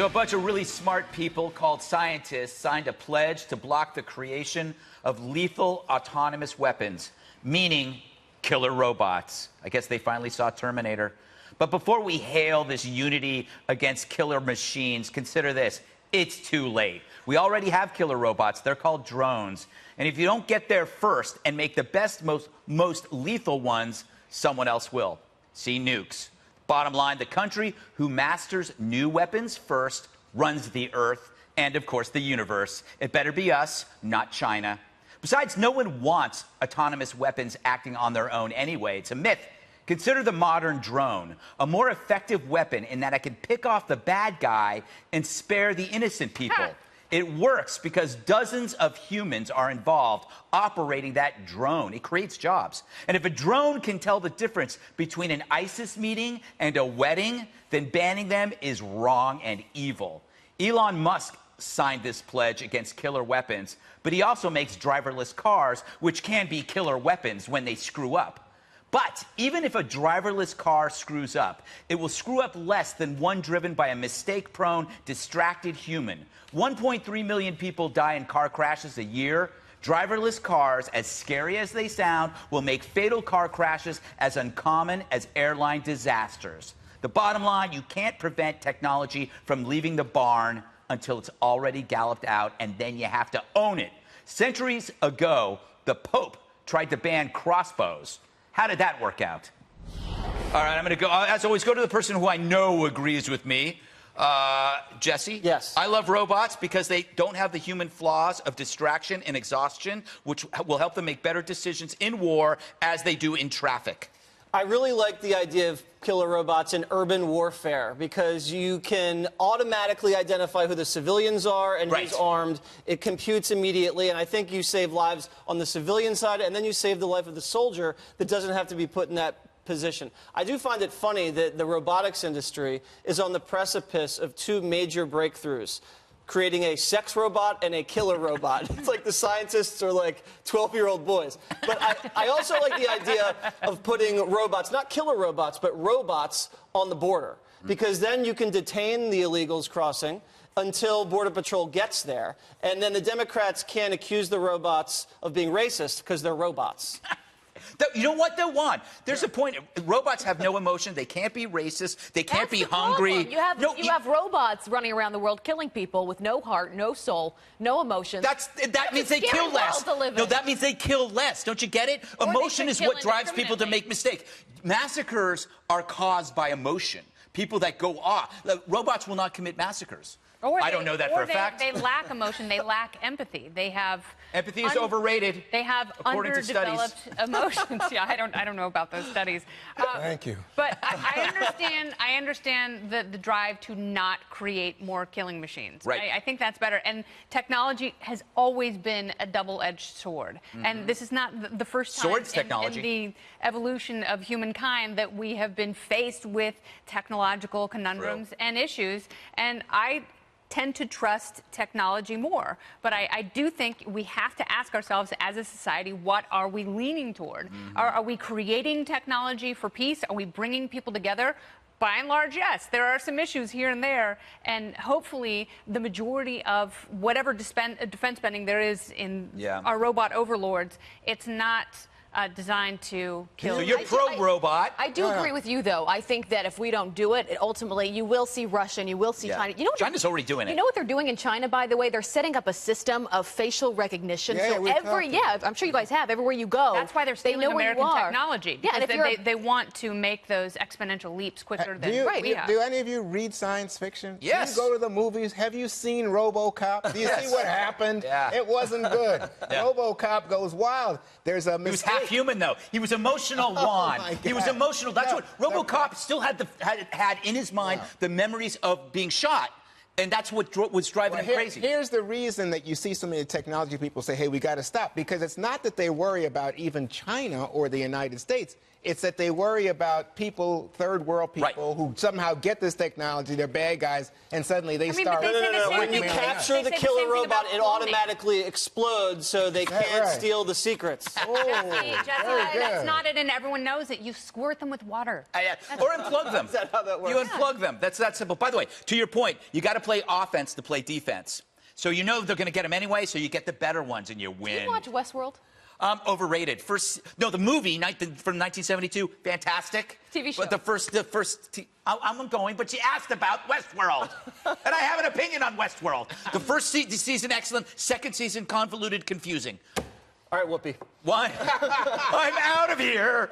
So a bunch of really smart people called scientists signed a pledge to block the creation of lethal autonomous weapons, meaning killer robots. I guess they finally saw Terminator. But before we hail this unity against killer machines, consider this. It's too late. We already have killer robots. They're called drones. And if you don't get there first and make the best, most lethal ones, someone else will. See nukes. Bottom line, the country who masters new weapons first runs the Earth and, of course, the universe. It better be us, not China. Besides, no one wants autonomous weapons acting on their own anyway. It's a myth. Consider the modern drone, a more effective weapon in that it can pick off the bad guy and spare the innocent people. It works because dozens of humans are involved operating that drone. It creates jobs. And if a drone can tell the difference between an ISIS meeting and a wedding, then banning them is wrong and evil. Elon Musk signed this pledge against killer weapons, but he also makes driverless cars, which can be killer weapons when they screw up. But even if a driverless car screws up, it will screw up less than one driven by a mistake-prone, distracted human. 1.3 million people die in car crashes a year. Driverless cars, as scary as they sound, will make fatal car crashes as uncommon as airline disasters. The bottom line, you can't prevent technology from leaving the barn until it's already galloped out, and then you have to own it. Centuries ago, the Pope tried to ban crossbows. How did that work out? All right, I'm going to go, as always, go to the person who I know agrees with me. Jesse? Yes. I love robots because they don't have the human flaws of distraction and exhaustion, which will help them make better decisions in war as they do in traffic. I really like the idea of killer robots in urban warfare because you can automatically identify who the civilians are and who's armed. It computes immediately, and I think you save lives on the civilian side, and then you save the life of the soldier that doesn't have to be put in that position. I do find it funny that the robotics industry is on the precipice of two major breakthroughs, creating a sex robot and a killer robot. It's like the scientists are like 12-year-old boys. But I also like the idea of putting robots, not killer robots, but robots on the border. Because then you can detain the illegals crossing until Border Patrol gets there. And then the Democrats can't accuse the robots of being racist because they're robots. You know what they'll want? There's a point. Robots have no emotion. They can't be racist. They can't be hungry. You have robots running around the world killing people with no heart, no soul, no emotion. That means they kill less. No, that means they kill less. Don't you get it? Emotion is what drives people to make mistakes. Massacres are caused by emotion. People that go off. Robots will not commit massacres. I don't know that for a fact. They lack emotion. They lack empathy. They have empathy is overrated. They have underdeveloped emotions. Yeah, I don't know about those studies. Thank you. But I understand the drive to not create more killing machines. Right. I think that's better. And technology has always been a double-edged sword. And this is not the first time in the evolution of humankind that we have been faced with technological conundrums and issues. And I tend to trust technology more. But I do think we have to ask ourselves as a society, what are we leaning toward? Are we creating technology for peace? Are we bringing people together? By and large, yes. There are some issues here and there, and hopefully the majority of whatever defense spending there is in our robot overlords, it's not designed to kill. So you're pro-robot. I do agree with you, though. I think that if we don't do it, ultimately you will see Russia and you will see China. You know, China's already doing it. You know what they're doing in China, by the way? They're setting up a system of facial recognition. Yeah, so I'm sure you guys have. Everywhere you go, that's why they're stealing American technology. Yeah, and they want to make those exponential leaps quicker than we have. Do any of you read science fiction? Yes. Do you go to the movies? Have you seen RoboCop? Do you see what happened? Yeah. It wasn't good. RoboCop goes wild. There's a mistake. He was half human, though. He was emotional, Juan. He was emotional. That's what RoboCop still had in his mind the memories of being shot. And that's what was driving him crazy. Here's the reason that you see so many technology people say, hey, we got to stop. Because it's not that they worry about even China or the United States. It's that they worry about people, third world people, who somehow get this technology, they're bad guys, and suddenly they start... No. When you capture the killer robot, it automatically explodes so they can't steal the secrets. Jesse, that's not it, and everyone knows it. You squirt them with water. Or unplug them. Is that how that works? You unplug them. That's that simple. By the way, to your point, you got to play offense to play defense. So you know they're going to get them anyway, so you get the better ones and you win. Did you watch Westworld? Overrated. The movie from 1972, fantastic. TV show. But I'm going, but you asked about Westworld. And I have an opinion on Westworld. The first season, excellent. Second season, convoluted, confusing. All right, Whoopi. One. I'm out of here.